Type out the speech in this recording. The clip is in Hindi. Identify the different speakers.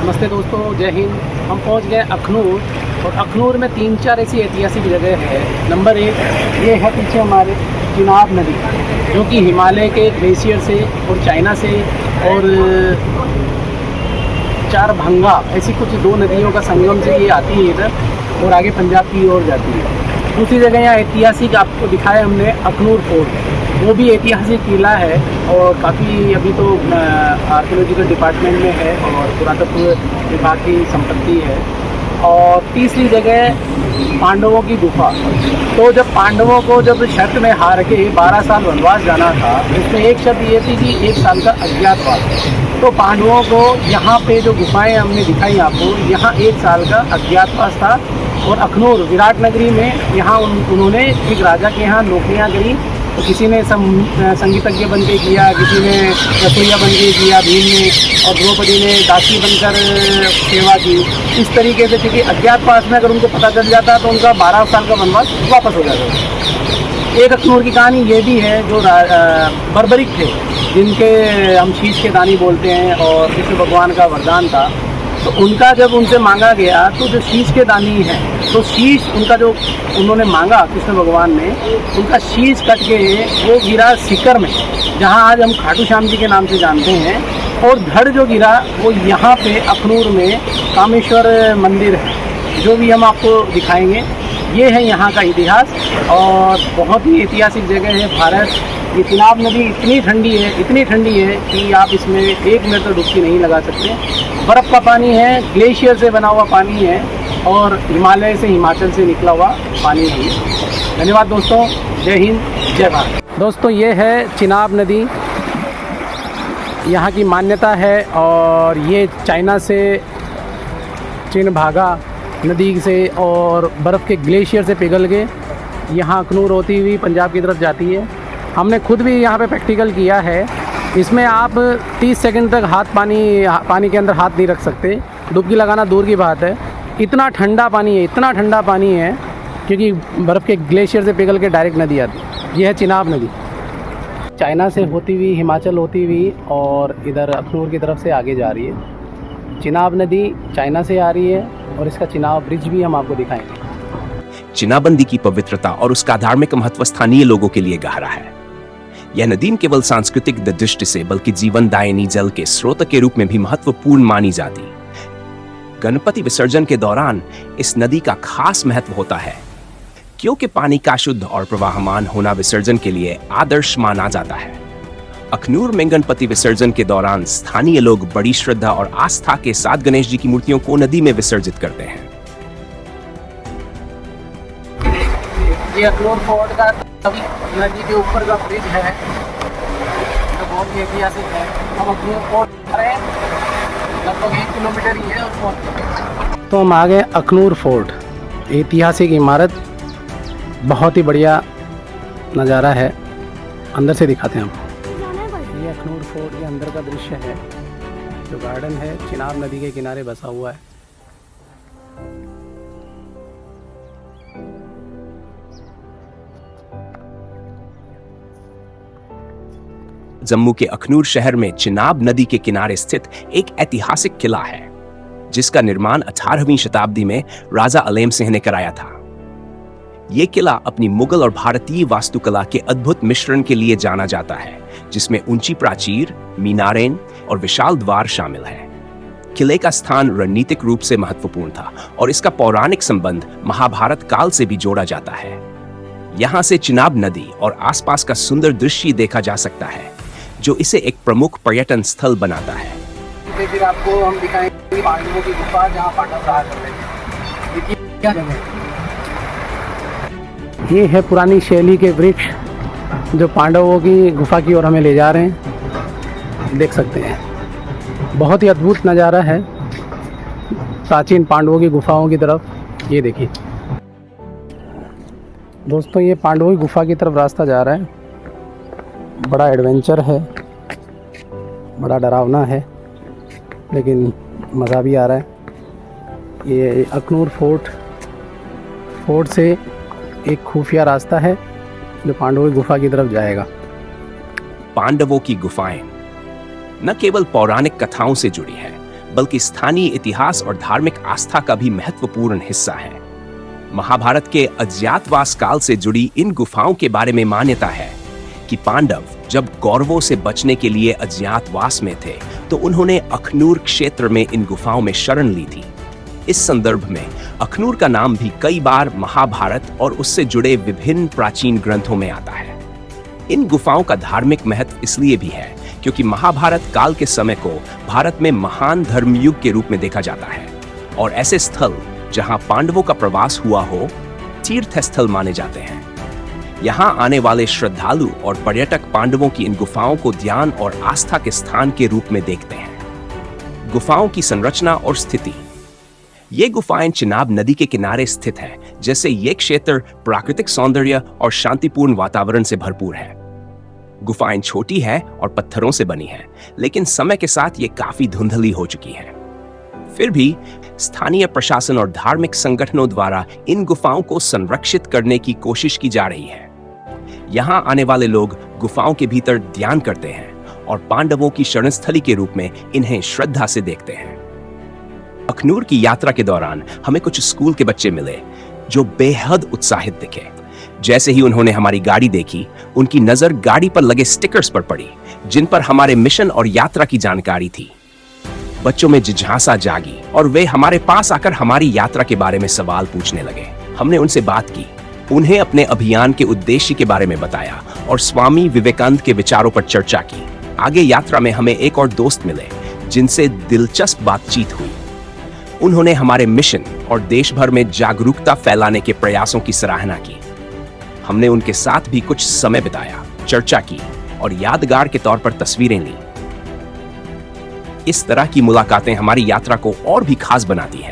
Speaker 1: नमस्ते दोस्तों, जय हिंद। हम पहुंच गए अखनूर और अखनूर में 3-4 ऐसी ऐतिहासिक जगह है। नंबर 1 ये है पीछे हमारे चिनाब नदी, जो कि हिमालय के ग्लेशियर से और चाइना से और चारभंगा ऐसी कुछ 2 नदियों का संगम से ये आती है इधर और आगे पंजाब की ओर जाती है। दूसरी जगह यहाँ ऐतिहासिक आपको दिखाया हमने अखनूर फोर्ट, वो भी ऐतिहासिक किला है और काफ़ी अभी तो आर्कियोलॉजिकल डिपार्टमेंट में है और पुरातत्व विभाग की संपत्ति है। और तीसरी जगह पांडवों की गुफा। तो जब पांडवों को जब शर्त में हार के 12 साल वनवास जाना था, इसमें एक शर्त ये थी कि 1 साल का अज्ञातवास। तो पांडवों को यहाँ पे जो गुफाएं हमने दिखाई आपको, यहाँ 1 साल का अज्ञातवास था। और अखनूर विराट नगरी में यहाँ उन्होंने एक राजा के यहाँ नौकरियाँ करी। तो किसी ने संगीतज्ञ बन के किया, किसी ने रसोइया बन के किया भीम ने, और द्रौपदी ने दासी बनकर सेवा की। इस तरीके से क्योंकि अज्ञातवास में अगर उनको पता चल जाता तो उनका 12 साल का वनवास वापस हो जाता। एक अखनूर की कहानी ये भी है, जो बर्बरिक थे, जिनके हम शीश के दानी बोलते हैं और कृष्ण भगवान का वरदान था। तो उनका जब उनसे मांगा गया तो जो शीश के दानी है, तो शीश उनका जो उन्होंने मांगा कृष्ण भगवान ने, उनका शीश कट के वो गिरा सीकर में, जहां आज हम खाटू श्याम जी के नाम से जानते हैं। और धड़ जो गिरा वो यहाँ पे अखनूर में कामेश्वर मंदिर है, जो भी हम आपको दिखाएंगे। ये है यहाँ का इतिहास और बहुत ही ऐतिहासिक जगह है भारत। ये चिनाब नदी इतनी ठंडी है कि आप इसमें 1 मिनट तो डुबकी नहीं लगा सकते। बर्फ़ का पानी है, ग्लेशियर से बना हुआ पानी है और हिमालय से, हिमाचल से निकला हुआ पानी है। धन्यवाद दोस्तों, जय हिंद, जय भारत। दोस्तों ये है चिनाब नदी, यहाँ की मान्यता है और ये चाइना से, चिनभागा नदी से और बर्फ़ के ग्लेशियर से पिघल के यहाँ अखनूर होती हुई पंजाब की तरफ जाती है। हमने खुद भी यहाँ पे प्रैक्टिकल किया है। इसमें आप 30 सेकंड तक पानी के अंदर हाथ नहीं रख सकते, डुबकी लगाना दूर की बात है। इतना ठंडा पानी है क्योंकि बर्फ़ के ग्लेशियर से पिघल के डायरेक्ट नदी आती है। यह है चिनाब नदी, चाइना से होती हुई, हिमाचल होती हुई और इधर अखनूर की तरफ से आगे जा रही है। चिनाब नदी चाइना से आ रही है और इसका चिनाब ब्रिज भी हम आपको दिखाएंगे।
Speaker 2: चिनाबंदी की पवित्रता और उसका धार्मिक महत्व स्थानीय लोगों के लिए गहरा है। यह नदी केवल सांस्कृतिक दृष्टि से बल्कि जीवनदायिनी जल के स्रोत के रूप में भी महत्वपूर्ण मानी जाती। गणपति विसर्जन के दौरान इस नदी का खास महत्व होता है, क्योंकि पानी का शुद्ध और प्रवाहमान होना विसर्जन के लिए आदर्श माना जाता है। अखनूर में गणपति विसर्जन के दौरान स्थानीय लोग बड़ी श्रद्धा और आस्था के साथ गणेश जी की मूर्तियों को नदी में विसर्जित करते हैं।
Speaker 1: ये अखनूर फोर्ट का नदी के ऊपर का ब्रिज है, जो बहुत ही ऐतिहासिक है। हम अखनूर फोर्ट आ रहे हैं, लगभग 1 किलोमीटर ही है उस फोर्ट। तो हम आ गए अखनूर फोर्ट, ऐतिहासिक इमारत, बहुत ही बढ़िया नज़ारा है। अंदर से दिखाते हैं आपको। ये अखनूर फोर्ट के अंदर का दृश्य है, जो गार्डन है चिनाब नदी के किनारे बसा हुआ है।
Speaker 2: जम्मू के अखनूर शहर में चिनाब नदी के किनारे स्थित एक ऐतिहासिक किला है, जिसका निर्माण 18वीं शताब्दी में राजा अलेम सिंह ने कराया था। यह किला अपनी मुगल और भारतीय वास्तुकला के अद्भुत मिश्रण के लिए जाना जाता है, जिसमें ऊंची प्राचीर, मीनारें और विशाल द्वार शामिल है। किले का स्थान रणनीतिक रूप से महत्वपूर्ण था और इसका पौराणिक संबंध महाभारत काल से भी जोड़ा जाता है। यहाँ से चिनाब नदी और आसपास का सुंदर दृश्य देखा जा सकता है, जो इसे एक प्रमुख पर्यटन स्थल बनाता है।
Speaker 1: फिर आपको हम दिखाएंगे पांडवों की गुफा, जहाँ पांडव रहा करते थे। देखिए क्या जगह है। ये है पुरानी शैली के वृक्ष, जो पांडवों की गुफा की ओर हमें ले जा रहे हैं। देख सकते हैं, बहुत ही अद्भुत नज़ारा है प्राचीन पांडवों की गुफाओं की तरफ। ये देखिए दोस्तों, ये पांडवों की गुफा की तरफ रास्ता जा रहा है। बड़ा एडवेंचर है, बड़ा डरावना है, लेकिन मज़ा भी आ रहा है। ये अखनूर फोर्ट से एक खुफिया रास्ता है जो पांडवों की गुफा की तरफ जाएगा।
Speaker 2: पांडवों की गुफाएं न केवल पौराणिक कथाओं से जुड़ी है, बल्कि स्थानीय इतिहास और धार्मिक आस्था का भी महत्वपूर्ण हिस्सा है। महाभारत के अज्ञातवास काल से जुड़ी इन गुफाओं के बारे में मान्यता है कि पांडव जब कौरवों से बचने के लिए अज्ञातवास में थे तो उन्होंने अखनूर क्षेत्र में इन गुफाओं में शरण ली थी। इस संदर्भ में अखनूर का नाम भी कई बार महाभारत और उससे जुड़े विभिन्न प्राचीन ग्रंथों में आता है। इन गुफाओं का धार्मिक महत्व इसलिए भी है क्योंकि महाभारत काल के समय को भारत में महान धर्मयुग के रूप में देखा जाता है और ऐसे स्थल जहां पांडवों का प्रवास हुआ हो तीर्थ स्थल माने जाते हैं। यहाँ आने वाले श्रद्धालु और पर्यटक पांडवों की इन गुफाओं को ध्यान और आस्था के स्थान के रूप में देखते हैं। गुफाओं की संरचना और स्थिति। ये गुफाएं चिनाब नदी के किनारे स्थित है, जैसे ये क्षेत्र प्राकृतिक सौंदर्य और शांतिपूर्ण वातावरण से भरपूर है। गुफाएं छोटी है और पत्थरों से बनी है, लेकिन समय के साथ ये काफी धुंधली हो चुकी है। फिर भी स्थानीय प्रशासन और धार्मिक संगठनों द्वारा इन गुफाओं को संरक्षित करने की कोशिश की जा रही है। यहाँ आने वाले लोग गुफाओं के भीतर ध्यान करते हैं और पांडवों की शरणस्थली के रूप में इन्हें श्रद्धा से देखते हैं। अखनूर की यात्रा के दौरान हमें कुछ स्कूल के बच्चे मिले जो बेहद उत्साहित दिखे। जैसे ही उन्होंने हमारी गाड़ी देखी, उनकी नजर गाड़ी पर लगे स्टिकर्स पर पड़ी जिन पर हमारे मिशन और यात्रा की जानकारी थी। बच्चों में जिज्ञासा जागी और वे हमारे पास आकर हमारी यात्रा के बारे में सवाल पूछने लगे। हमने उनसे बात की, उन्हें अपने अभियान के उद्देश्य के बारे में बताया और स्वामी विवेकानंद के विचारों पर चर्चा की। आगे यात्रा में हमें एक और दोस्त मिले जिनसे दिलचस्प बातचीत हुई। उन्होंने हमारे मिशन और देश भर में जागरूकता फैलाने के प्रयासों की सराहना की। हमने उनके साथ भी कुछ समय बिताया, चर्चा की और यादगार के तौर पर तस्वीरें ली। इस तरह की मुलाकातें हमारी यात्रा को और भी खास बनाती हैं।